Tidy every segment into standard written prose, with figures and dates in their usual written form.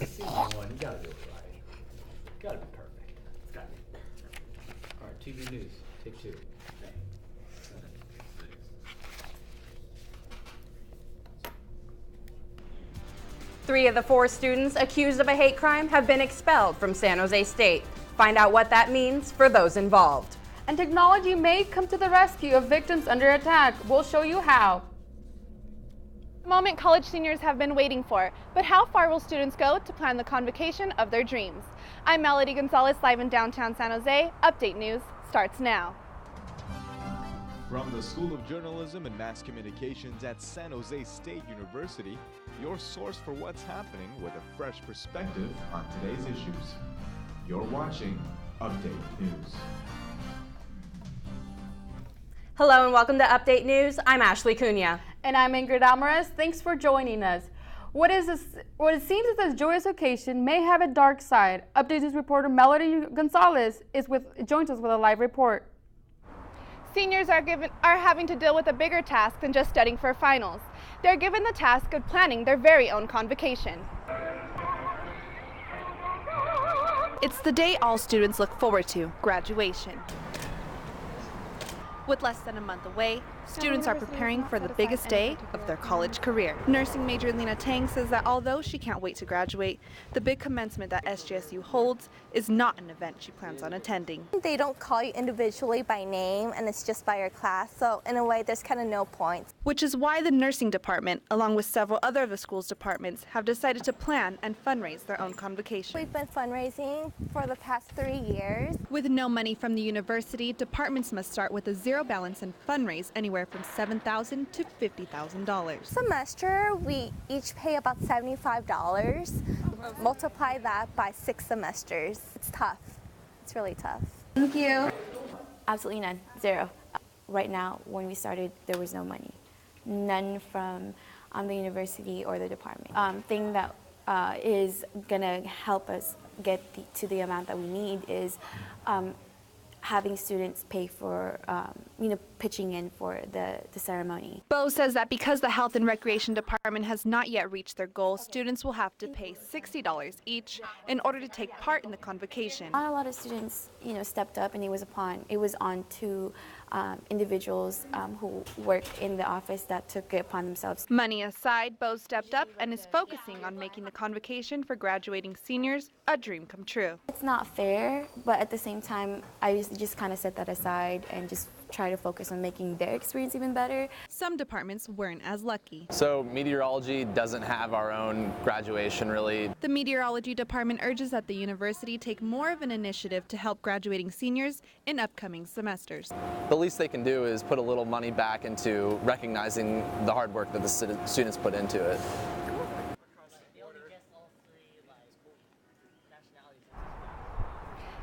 Scene one, you gotta do it right. Gotta be perfect. It's gotta be perfect. All right, TV news, take two. Three of the four students accused of a hate crime have been expelled from San Jose State. Find out what that means for those involved. And technology may come to the rescue of victims under attack. We'll show you how. The moment college seniors have been waiting for, but how far will students go to plan the convocation of their dreams? I'm Gonzales, live in downtown San Jose. Update News starts now. From the School of Journalism and Mass Communications at San Jose State University, your source for what's happening with a fresh perspective on today's issues. You're watching Update News. Hello and welcome to Update News. I'm Ashley Cunha. And I'm Ingrid Almaraz. Thanks for joining us. What it seems as this joyous occasion may have a dark side. Update News reporter Melody Gonzales joins us with a live report. Seniors are having to deal with a bigger task than just studying for finals. They're given the task of planning their very own convocation. It's the day all students look forward to, graduation. With less than a month away, students are preparing for the biggest day of their college career. Nursing major Lena Tang says that although she can't wait to graduate, the big commencement that SJSU holds is not an event she plans on attending. They don't call you individually by name, and it's just by your class, so in a way there's kind of no point. Which is why the nursing department, along with several other of the school's departments, have decided to plan and fundraise their own convocation. We've been fundraising for the past 3 years. With no money from the university, departments must start with a zero balance and fundraise anywhere from $7,000 to $50,000. Semester, we each pay about $75. Multiply that by 6 semesters. It's tough. It's really tough. Thank you. Absolutely none. Zero. Right now, when we started, there was no money. None from the university or the department. Thing that is going to help us get to the amount that we need is having students pay for, pitching in for the ceremony. Bo says that because the Health and Recreation Department has not yet reached their goal, students will have to pay $60 each in order to take part in the convocation. Not a lot of students, stepped up, and it was on to individuals who work in the office that took it upon themselves. Money aside, Bo stepped up and is focusing on making the convocation for graduating seniors a dream come true. It's not fair, but at the same time, I just kind of set that aside and just try to focus on making their experience even better. Some departments weren't as lucky. So meteorology doesn't have our own graduation really. The meteorology department urges that the university take more of an initiative to help graduating seniors in upcoming semesters. The least they can do is put a little money back into recognizing the hard work that the students put into it.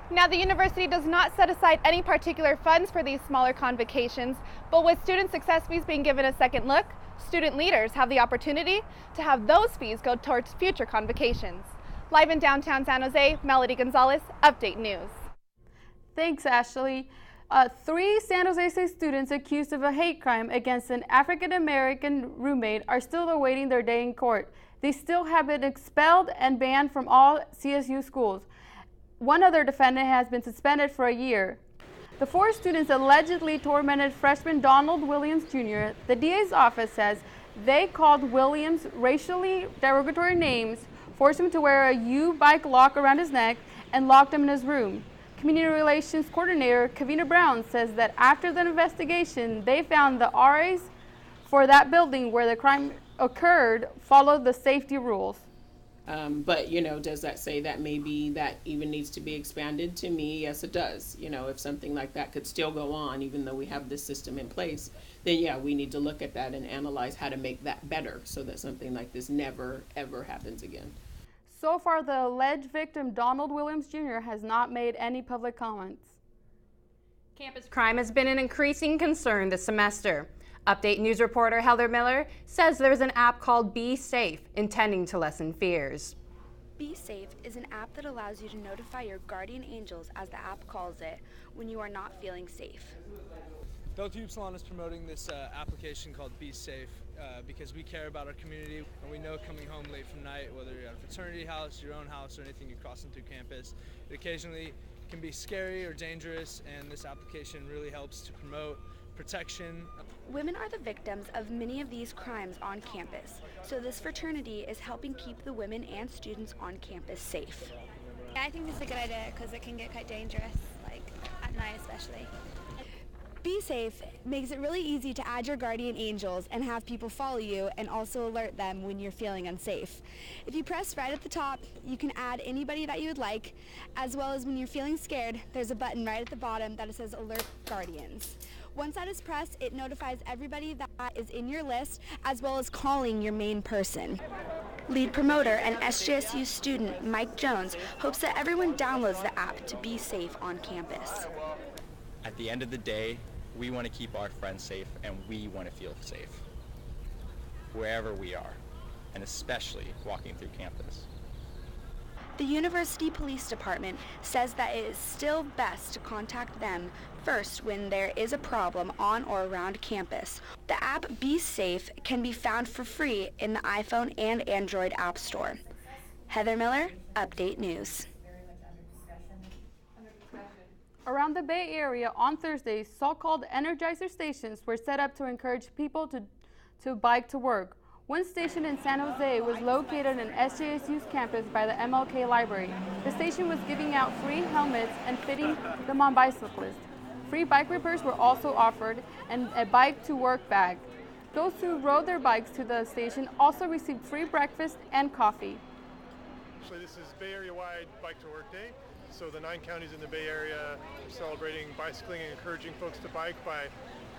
Now, the university does not set aside any particular funds for these smaller convocations, but with student success fees being given a second look, student leaders have the opportunity to have those fees go towards future convocations. Live in downtown San Jose, Melody Gonzales, Update News. Thanks, Ashley. 3 San Jose State students accused of a hate crime against an African-American roommate are still awaiting their day in court. They still have been expelled and banned from all CSU schools. One other defendant has been suspended for a year. The 4 students allegedly tormented freshman Donald Williams Jr. The DA's office says they called Williams racially derogatory names, forced him to wear a U-bike lock around his neck, and locked him in his room. Community Relations Coordinator Kavina Brown says that after the investigation, they found the RAs for that building where the crime occurred followed the safety rules. But, does that say that maybe that even needs to be expanded? To me, yes, it does. If something like that could still go on, even though we have this system in place, then yeah, we need to look at that and analyze how to make that better so that something like this never, ever happens again. So far, the alleged victim, Donald Williams Jr., has not made any public comments. Campus crime has been an increasing concern this semester. Update News reporter Heather Miller says there's an app called Be Safe, intending to lessen fears. Be Safe is an app that allows you to notify your guardian angels, as the app calls it, when you are not feeling safe. Delta Upsilon is promoting this application called Be Safe because we care about our community, and we know coming home late from night, whether you're at a fraternity house, your own house, or anything you're crossing through campus, it occasionally can be scary or dangerous, and this application really helps to promote protection. Women are the victims of many of these crimes on campus, so this fraternity is helping keep the women and students on campus safe. I think this is a good idea because it can get quite dangerous, like at night especially. Be Safe makes it really easy to add your guardian angels and have people follow you and also alert them when you're feeling unsafe. If you press right at the top, you can add anybody that you would like, as well as when you're feeling scared, there's a button right at the bottom that says Alert Guardians. Once that is pressed, it notifies everybody that is in your list, as well as calling your main person. Lead promoter and SJSU student Mike Jones hopes that everyone downloads the app to be safe on campus. At the end of the day, we want to keep our friends safe, and we want to feel safe wherever we are, and especially walking through campus. The University Police Department says that it is still best to contact them first when there is a problem on or around campus. The app Be Safe can be found for free in the iPhone and Android App Store. Heather Miller, Update News. Around the Bay Area on Thursday, so-called Energizer stations were set up to encourage people to bike to work. One station in San Jose was located on SJSU's campus by the MLK Library. The station was giving out free helmets and fitting them on bicyclists. Free bike repairs were also offered and a bike-to-work bag. Those who rode their bikes to the station also received free breakfast and coffee. Actually, this is Bay Area-wide Bike to Work Day. So the 9 counties in the Bay Area are celebrating bicycling and encouraging folks to bike by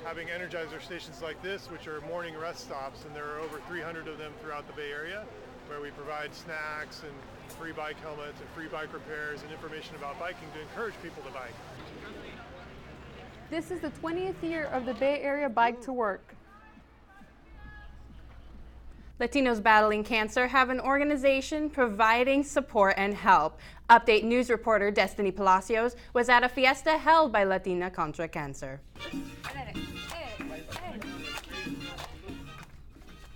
having Energizer stations like this, which are morning rest stops, and there are over 300 of them throughout the Bay Area, where we provide snacks and free bike helmets and free bike repairs and information about biking to encourage people to bike. This is the 20th year of the Bay Area Bike to Work. Latinos battling cancer have an organization providing support and help. Update News reporter Destiny Palacios was at a fiesta held by Latina Contra Cancer.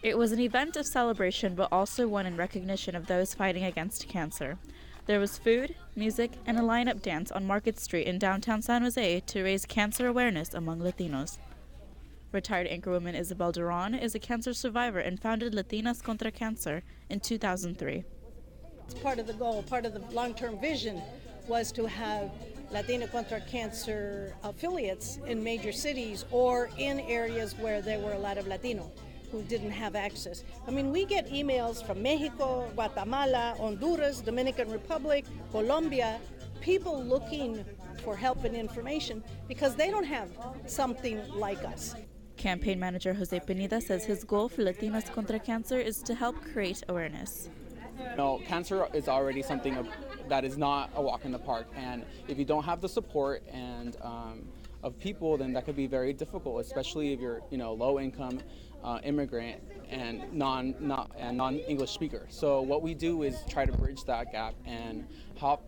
It was an event of celebration, but also one in recognition of those fighting against cancer. There was food, music, and a lineup dance on Market Street in downtown San Jose to raise cancer awareness among Latinos. Retired anchorwoman Isabel Duran is a cancer survivor and founded Latinas Contra Cancer in 2003. It's part of the goal, part of the long-term vision was to have Latina Contra Cancer affiliates in major cities or in areas where there were a lot of Latino who didn't have access. I mean, we get emails from Mexico, Guatemala, Honduras, Dominican Republic, Colombia, people looking for help and information because they don't have something like us. Campaign manager Jose Pineda says his goal for Latinas Contra Cancer is to help create awareness. Cancer is already something that is not a walk in the park, and if you don't have the support and of people, then that could be very difficult, especially if you're low income, immigrant, and non-English speaker. So what we do is try to bridge that gap and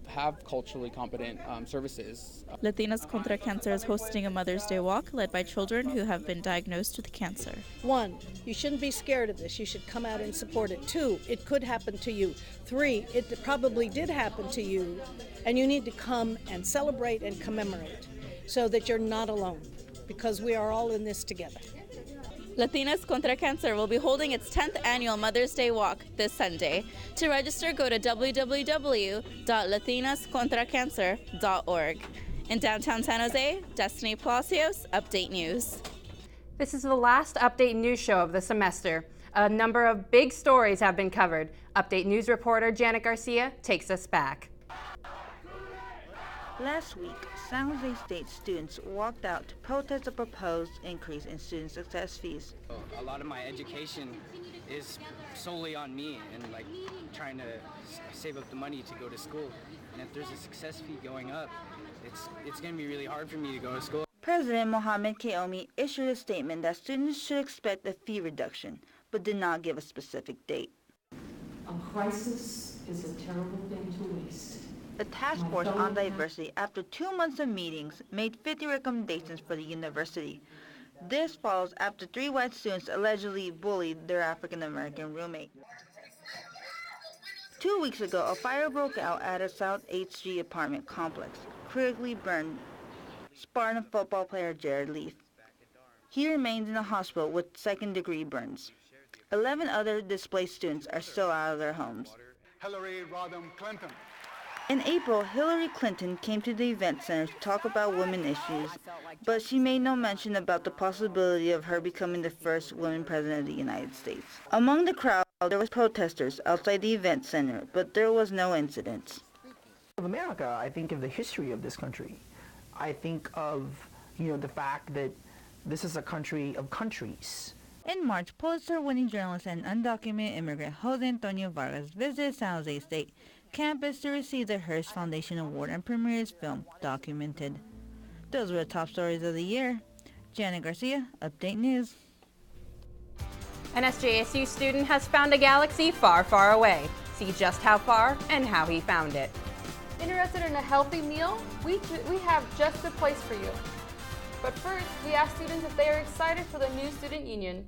have culturally competent services. Latinas Contra Cancer is hosting a Mother's Day walk led by children who have been diagnosed with cancer. 1, you shouldn't be scared of this. You should come out and support it. 2, it could happen to you. 3, it probably did happen to you, and you need to come and celebrate and commemorate so that you're not alone, because we are all in this together. Latinas Contra Cancer will be holding its 10th annual Mother's Day Walk this Sunday. To register, go to www.latinascontracancer.org. In downtown San Jose, Destiny Palacios, Update News. This is the last Update News show of the semester. A number of big stories have been covered. Update News reporter Janet Garcia takes us back. Last week, San Jose State students walked out to protest a proposed increase in student success fees. A lot of my education is solely on me and trying to save up the money to go to school. And if there's a success fee going up, it's going to be really hard for me to go to school. President Mohamed Kaomi issued a statement that students should expect a fee reduction, but did not give a specific date. A crisis is a terrible thing to waste. The Task Force on Diversity, after 2 months of meetings, made 50 recommendations for the university. This follows after 3 white students allegedly bullied their African-American roommate. 2 weeks ago, a fire broke out at a South 8th Street apartment complex, critically burned Spartan football player Jared Leaf. He remains in the hospital with second-degree burns. 11 other displaced students are still out of their homes. Hillary Rodham Clinton. In April, Hillary Clinton came to the event center to talk about women issues, but she made no mention about the possibility of her becoming the first woman president of the United States. Among the crowd, there was protesters outside the event center, but there was no incidents. Of America, I think of the history of this country. I think of, the fact that this is a country of countries. In March, Pulitzer-winning journalist and undocumented immigrant Jose Antonio Vargas visited San Jose State campus to receive the Hearst Foundation Award and premiere his film, Documented. Those were the top stories of the year. Janet Garcia, Update News. An SJSU student has found a galaxy far, far away. See just how far and how he found it. Interested in a healthy meal? We have just the place for you. But first, we asked students if they are excited for the new student union.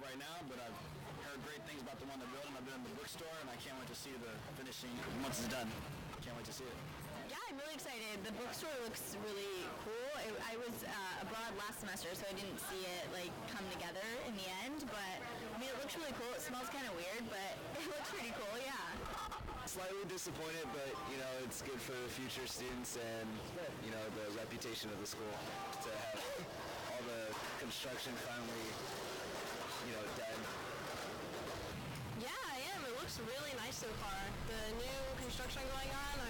Right now, but I've heard great things about the one they're building. I've been in the bookstore and I can't wait to see the finishing once it's done. Can't wait to see it. Yeah, I'm really excited. The bookstore looks really cool. I was abroad last semester, so I didn't see it come together in the end, but I mean, it looks really cool. It smells kind of weird, but it looks pretty cool, yeah. Slightly disappointed, but it's good for the future students and the reputation of the school to have all the construction finally done. Yeah, I am. It looks really nice so far. The new construction going on,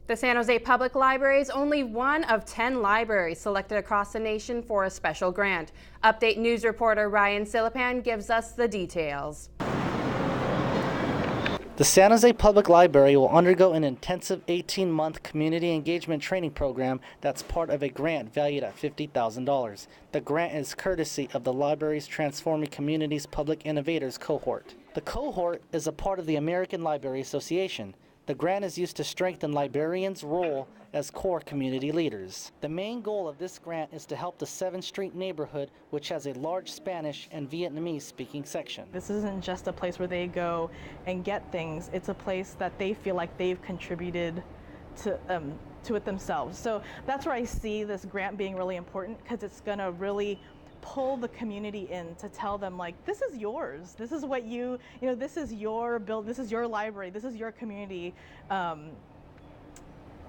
The San Jose Public Library is only one of 10 libraries selected across the nation for a special grant. Update News reporter Ryan Silipan gives us the details. The San Jose Public Library will undergo an intensive 18-month community engagement training program that's part of a grant valued at $50,000. The grant is courtesy of the library's Transforming Communities Public Innovators cohort. The cohort is a part of the American Library Association. The grant is used to strengthen librarians' role as core community leaders. The main goal of this grant is to help the 7th Street neighborhood, which has a large Spanish and Vietnamese-speaking section. This isn't just a place where they go and get things. It's a place that they feel like they've contributed to it themselves. So that's where I see this grant being really important, because it's going to really pull the community in to tell them, this is yours. This is what this is your this is your library. This is your community.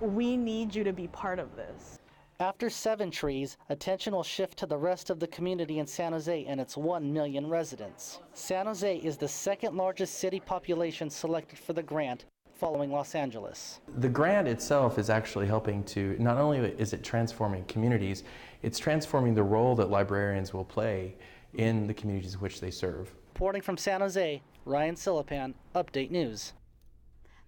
We need you to be part of this. After 7 trees, attention will shift to the rest of the community in San Jose and its 1 million residents. San Jose is the second largest city population selected for the grant, following Los Angeles. The grant itself is actually helping to, not only is it transforming communities, it's transforming the role that librarians will play in the communities which they serve. Reporting from San Jose, Ryan Silipan, Update News.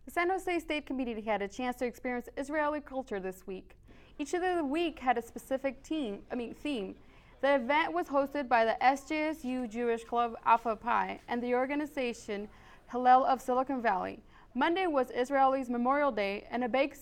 The San Jose State Community had a chance to experience Israeli culture this week. Each of the week had a specific theme. The event was hosted by the SJSU Jewish Club Alpha Pi and the organization Hillel of Silicon Valley. Monday was Israeli's Memorial Day, and a bake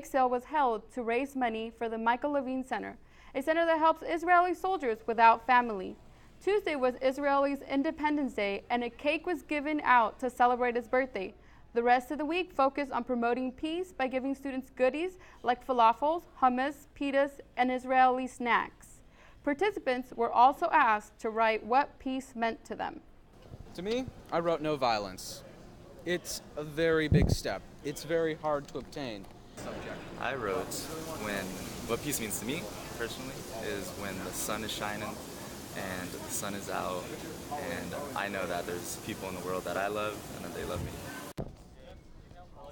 sale was held to raise money for the Michael Levine Center, a center that helps Israeli soldiers without family. Tuesday was Israeli's Independence Day, and a cake was given out to celebrate his birthday. The rest of the week focused on promoting peace by giving students goodies like falafels, hummus, pitas, and Israeli snacks. Participants were also asked to write what peace meant to them. To me, I wrote no violence. It's a very big step. It's very hard to obtain. I wrote what peace means to me, personally, is when the sun is shining and the sun is out, and I know that there's people in the world that I love and that they love me.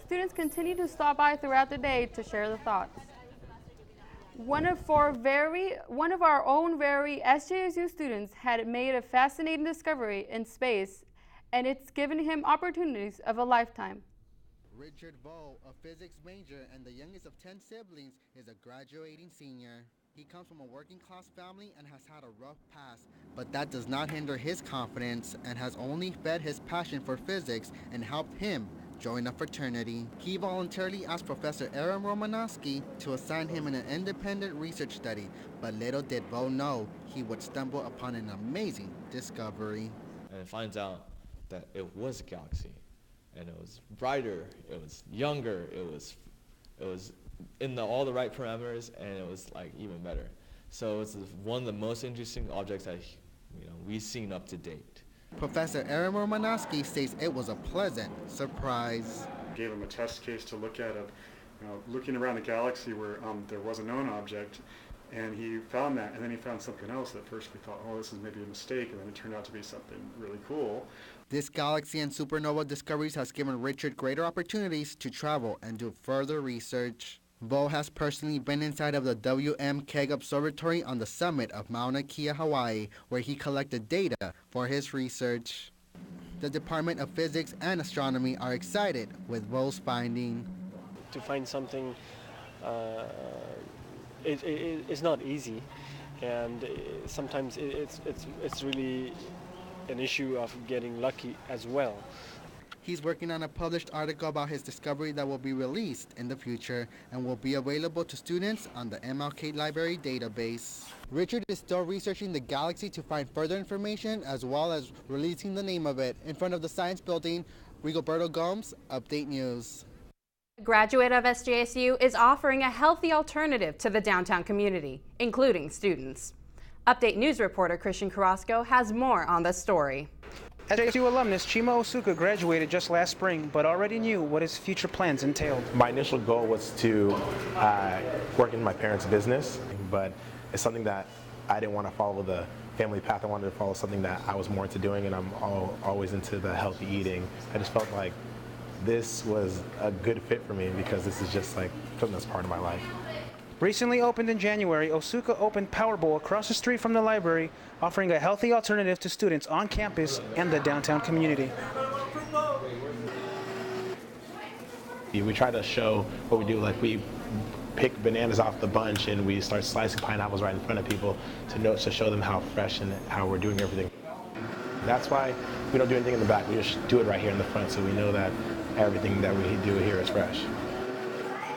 Students continue to stop by throughout the day to share their thoughts. One of our own very SJSU students had made a fascinating discovery in space, and it's given him opportunities of a lifetime. Richard Bowe, a physics major and the youngest of 10 siblings, is a graduating senior. He comes from a working class family and has had a rough past, but that does not hinder his confidence and has only fed his passion for physics and helped him join a fraternity. He voluntarily asked Professor Aaron Romanowski to assign him in an independent research study, but little did Bo know he would stumble upon an amazing discovery. And it finds out that it was a galaxy, and it was brighter, it was younger, it was in all the right parameters, and it was like even better. So it's one of the most interesting objects that we've seen up to date. Professor Aaron Romanowski says it was a pleasant surprise. Gave him a test case to look at looking around the galaxy where there was a known object, and he found that, and then he found something else. At first we thought, oh, this is maybe a mistake, and then it turned out to be something really cool. This galaxy and supernova discoveries has given Richard greater opportunities to travel and do further research. Bo has personally been inside of the W.M. Keg Observatory on the summit of Mauna Kea, Hawaii, where he collected data for his research. The Department of Physics and Astronomy are excited with Bo's finding. To find something, it's not easy, and sometimes it's really an issue of getting lucky as well. He's working on a published article about his discovery that will be released in the future and will be available to students on the MLK Library database. Richard is still researching the galaxy to find further information, as well as releasing the name of it. In front of the Science Building, Rigoberto Gomes, Update News. A graduate of SJSU is offering a healthy alternative to the downtown community, including students. Update News reporter Christian Carrasco has more on the story. SJSU alumnus Chima Osuka graduated just last spring, but already knew what his future plans entailed. My initial goal was to work in my parents' business, but it's something that I didn't want to follow the family path. I wanted to follow something that I was more into doing, and I'm always into the healthy eating. I just felt like this was a good fit for me because this is just like something that's part of my life. Recently opened in January, Osuka opened Power Bowl across the street from the library, offering a healthy alternative to students on campus and the downtown community. We try to show what we do, like we pick bananas off the bunch and we start slicing pineapples right in front of people to show them how fresh and how we're doing everything. That's why we don't do anything in the back, we just do it right here in the front so we know that everything that we do here is fresh.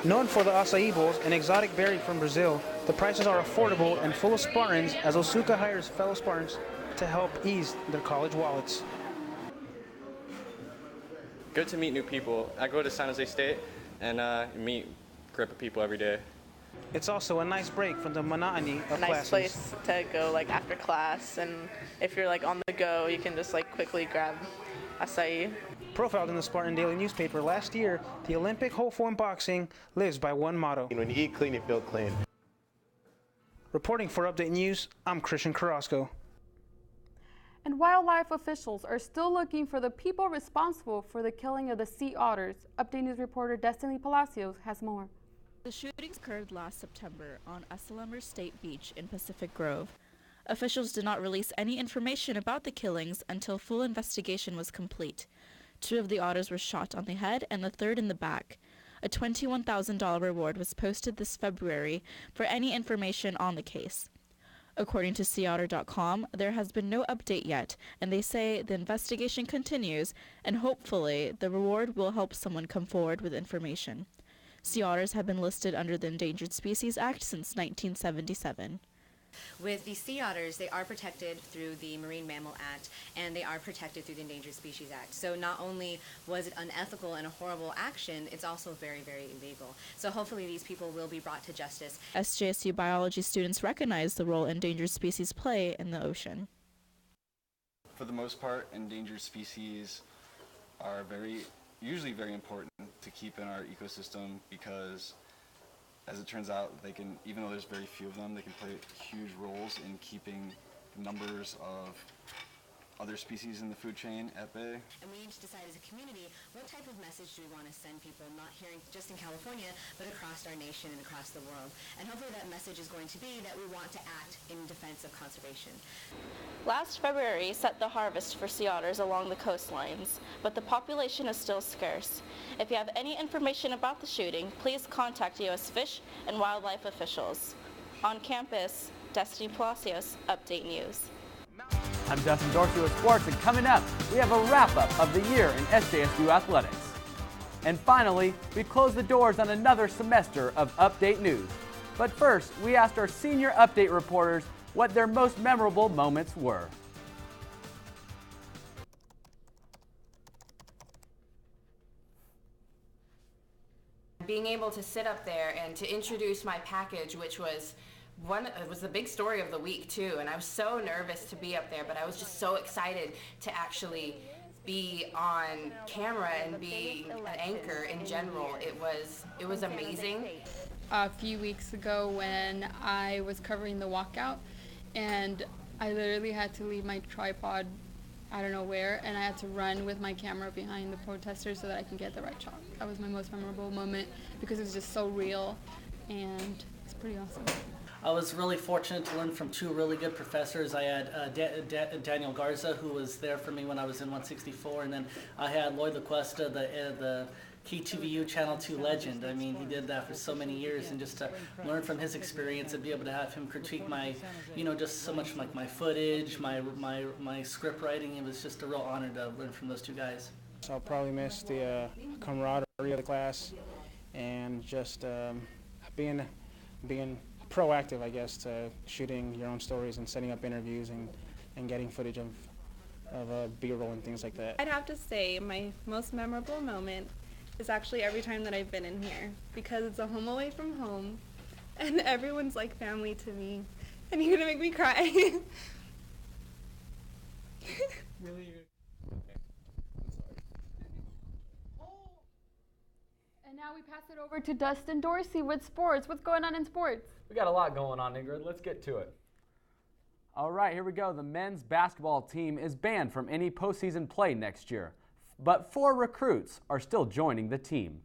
Known for the acai bowls, an exotic berry from Brazil, the prices are affordable and full of Spartans as Osuka hires fellow Spartans to help ease their college wallets. Good to meet new people. I go to San Jose State and meet a group of people every day. It's also a nice break from the monotony of classes. Nice place to go after class, and if you're on the go, you can just quickly grab acai. Profiled in the Spartan Daily newspaper last year, the Olympic whole form boxing lives by one motto. When you eat clean, you feel clean. Reporting for Update News, I'm Christian Carrasco. And wildlife officials are still looking for the people responsible for the killing of the sea otters. Update News reporter Dustin Palacios has more. The shootings occurred last September on Asalamer State Beach in Pacific Grove. Officials did not release any information about the killings until full investigation was complete. 2 of the otters were shot on the head and the 3rd in the back. A $21,000 reward was posted this February for any information on the case. According to SeaOtter.com, there has been no update yet, and they say the investigation continues, and hopefully the reward will help someone come forward with information. Sea otters have been listed under the Endangered Species Act since 1977. With the sea otters, they are protected through the Marine Mammal Act, and they are protected through the Endangered Species Act. So not only was it unethical and a horrible action, it's also very, very illegal. So hopefully these people will be brought to justice. SJSU biology students recognize the role endangered species play in the ocean. For the most part, endangered species are usually very important to keep in our ecosystem because, as it turns out, they can, even though there's very few of them, they can play huge roles in keeping numbers of other species in the food chain at bay. And we need to decide as a community what type of message do we want to send people, not here just in California, but across our nation and across the world. And hopefully that message is going to be that we want to act in defense of conservation. Last February set the harvest for sea otters along the coastlines, but the population is still scarce. If you have any information about the shooting, please contact U.S. Fish and Wildlife officials. On campus, Dustin Palacios, Update News. I'm Dustin Dorsey with sports, and coming up, we have a wrap-up of the year in SJSU athletics. And finally, we close the doors on another semester of Update News. But first, we asked our senior Update reporters what their most memorable moments were. Being able to sit up there and to introduce my package, which was it was the big story of the week too, and I was so nervous to be up there, but I was just so excited to actually be on camera and be an anchor in general. It was amazing. A few weeks ago when I was covering the walkout, and I literally had to leave my tripod I don't know where, and I had to run with my camera behind the protesters so that I can get the right shot. That was my most memorable moment because it was just so real, and it's pretty awesome. I was really fortunate to learn from two really good professors. I had Daniel Garza, who was there for me when I was in 164, and then I had Lloyd LaCuesta, the KTVU Channel 2 legend. I mean, he did that for so many years, and just to learn from his experience and be able to have him critique my, just so much like my footage, my script writing, it was just a real honor to learn from those two guys. So I'll probably miss the camaraderie of the class and just being proactive, I guess, to shooting your own stories and setting up interviews and getting footage of B-roll and things like that. I'd have to say my most memorable moment is actually every time that I've been in here, because it's a home away from home and everyone's like family to me, and you're gonna make me cry. Really? And now we pass it over to Dustin Dorsey with sports. What's going on in sports? We got a lot going on, Ingrid. Let's get to it. All right, here we go. The men's basketball team is banned from any postseason play next year, but 4 recruits are still joining the team.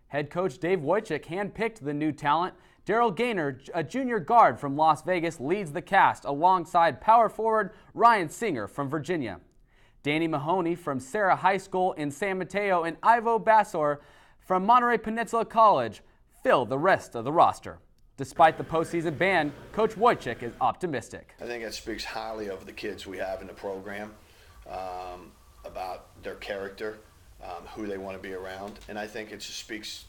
Head coach Dave Wojcik handpicked the new talent. Daryl Gaynor, a junior guard from Las Vegas, leads the cast alongside power forward Ryan Singer from Virginia. Danny Mahoney from Sarah High School in San Mateo and Ivo Bassor from Monterey Peninsula College fill the rest of the roster. Despite the postseason ban, Coach Wojcik is optimistic. I think that speaks highly of the kids we have in the program, about their character, who they want to be around, and I think it just speaks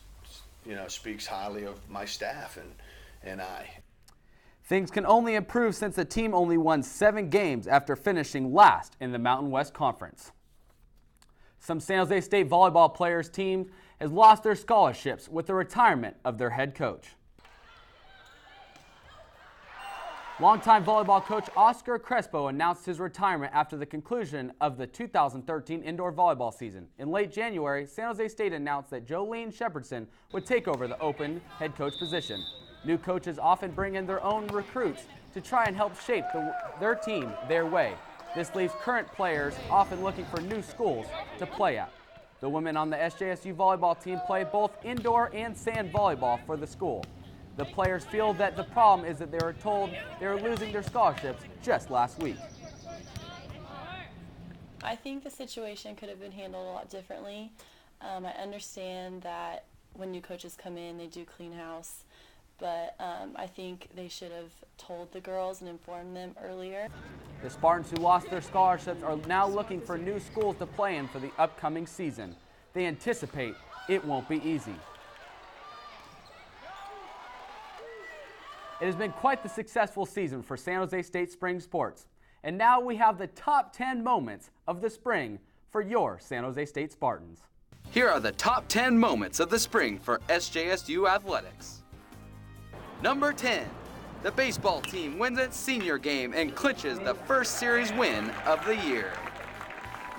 highly of my staff and I. Things can only improve since the team only won 7 games after finishing last in the Mountain West Conference. Some San Jose State volleyball players' team has lost their scholarships with the retirement of their head coach. Longtime volleyball coach Oscar Crespo announced his retirement after the conclusion of the 2013 indoor volleyball season. In late January, San Jose State announced that Jolene Shepherdson would take over the open head coach position. New coaches often bring in their own recruits to try and help shape their team their way. This leaves current players often looking for new schools to play at. The women on the SJSU volleyball team play both indoor and sand volleyball for the school. The players feel that the problem is that they were told they were losing their scholarships just last week. I think the situation could have been handled a lot differently. I understand that when new coaches come in, they do clean house, but I think they should have told the girls and informed them earlier. The Spartans who lost their scholarships are now looking for new schools to play in for the upcoming season. They anticipate it won't be easy. It has been quite the successful season for San Jose State spring sports. And now we have the top 10 moments of the spring for your San Jose State Spartans. Here are the top 10 moments of the spring for SJSU athletics. Number 10, the baseball team wins its senior game and clinches the first series win of the year.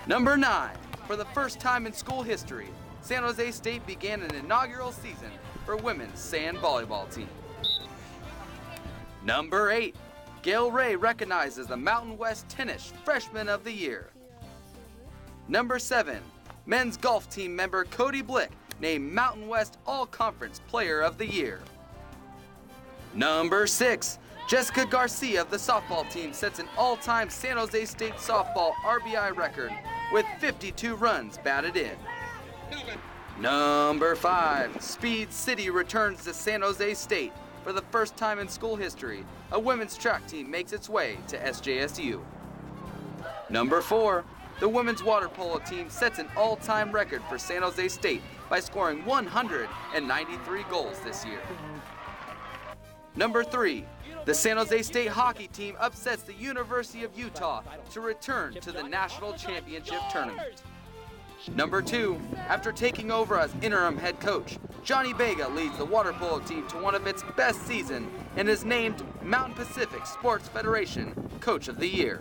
Number 9, for the first time in school history, San Jose State began an inaugural season for women's sand volleyball team. Number 8, Gail Ray recognizes the Mountain West Tennis Freshman of the Year. Number 7, men's golf team member Cody Blick named Mountain West All-Conference Player of the Year. Number 6, Jessica Garcia of the softball team sets an all-time San Jose State softball RBI record with 52 runs batted in. Number 5, Speed City returns to San Jose State. For the first time in school history, a women's track team makes its way to SJSU. Number 4, the women's water polo team sets an all-time record for San Jose State by scoring 193 goals this year. Number 3, the San Jose State hockey team upsets the University of Utah to return to the national championship tournament. Number 2, after taking over as interim head coach, Johnny Vega leads the water polo team to one of its best seasons and is named Mountain Pacific Sports Federation Coach of the Year.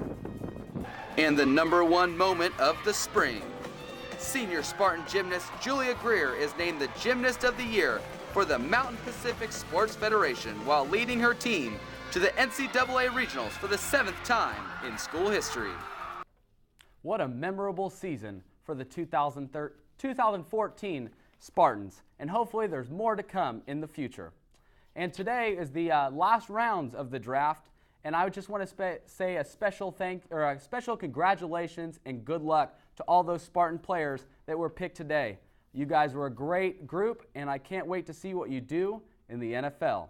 And the number 1 moment of the spring. Senior Spartan gymnast Julia Greer is named the Gymnast of the Year for the Mountain Pacific Sports Federation while leading her team to the NCAA Regionals for the 7th time in school history. What a memorable season for the 2014 Spartans, and hopefully there's more to come in the future. And today is the last rounds of the draft, and I just want to say a special congratulations and good luck to all those Spartan players that were picked today. You guys were a great group, and I can't wait to see what you do in the NFL.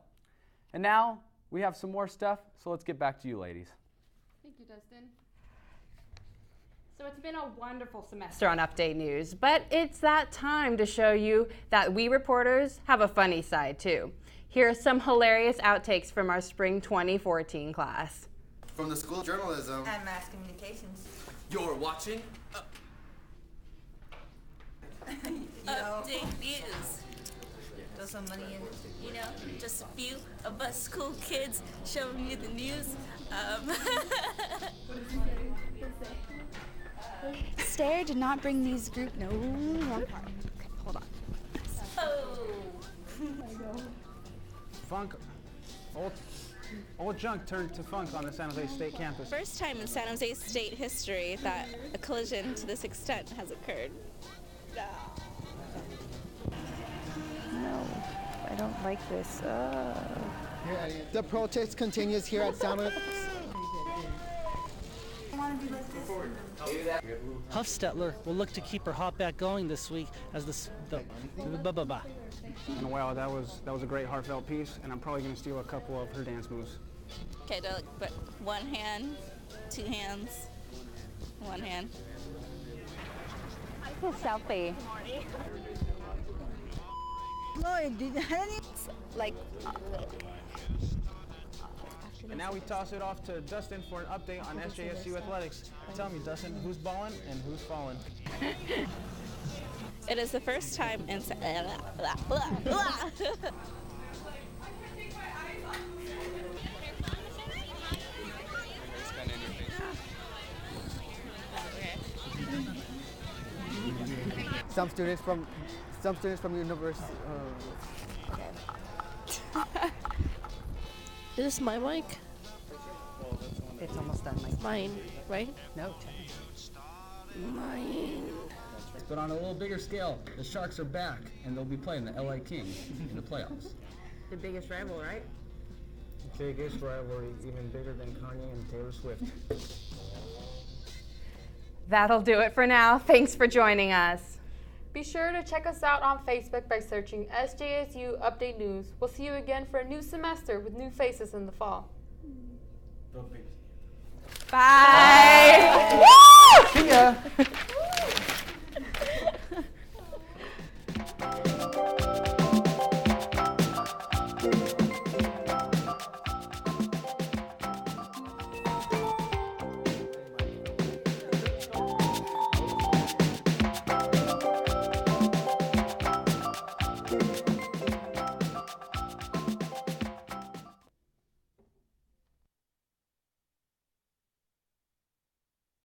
And now we have some more stuff, so let's get back to you ladies. Thank you, Dustin. So it's been a wonderful semester on Update News, but it's that time to show you that we reporters have a funny side too. Here are some hilarious outtakes from our spring 2014 class. From the School of Journalism and Mass Communications. You're watching Update News. Throw some money in. You know, just a few of us school kids showing you the news. Stair did not bring these group. No, wrong part. Okay, hold on. Funk, old junk turned to funk on the San Jose State campus. First time in San Jose State history that a collision to this extent has occurred. No, I don't like this. The protest continues here at San Jose. Huffstetler will look to keep her hot back going this week as And wow, that was a great heartfelt piece, and I'm probably going to steal a couple of her dance moves. Okay, but one hand, two hands, one hand. It's a selfie. Like. And now we toss it off to Dustin for an update on SJSU athletics. Tell me, Dustin, who's balling and who's falling? It is the first time in. Some students from the university. Is this my mic? It's almost done, Mike. Mine, right? No. Mine. But on a little bigger scale, the Sharks are back, and they'll be playing the LA Kings in the playoffs. The biggest rival, right? Biggest rivalry, even bigger than Kanye and Taylor Swift. That'll do it for now. Thanks for joining us. Be sure to check us out on Facebook by searching SJSU Update News. We'll see you again for a new semester with new faces in the fall. Bye. See ya.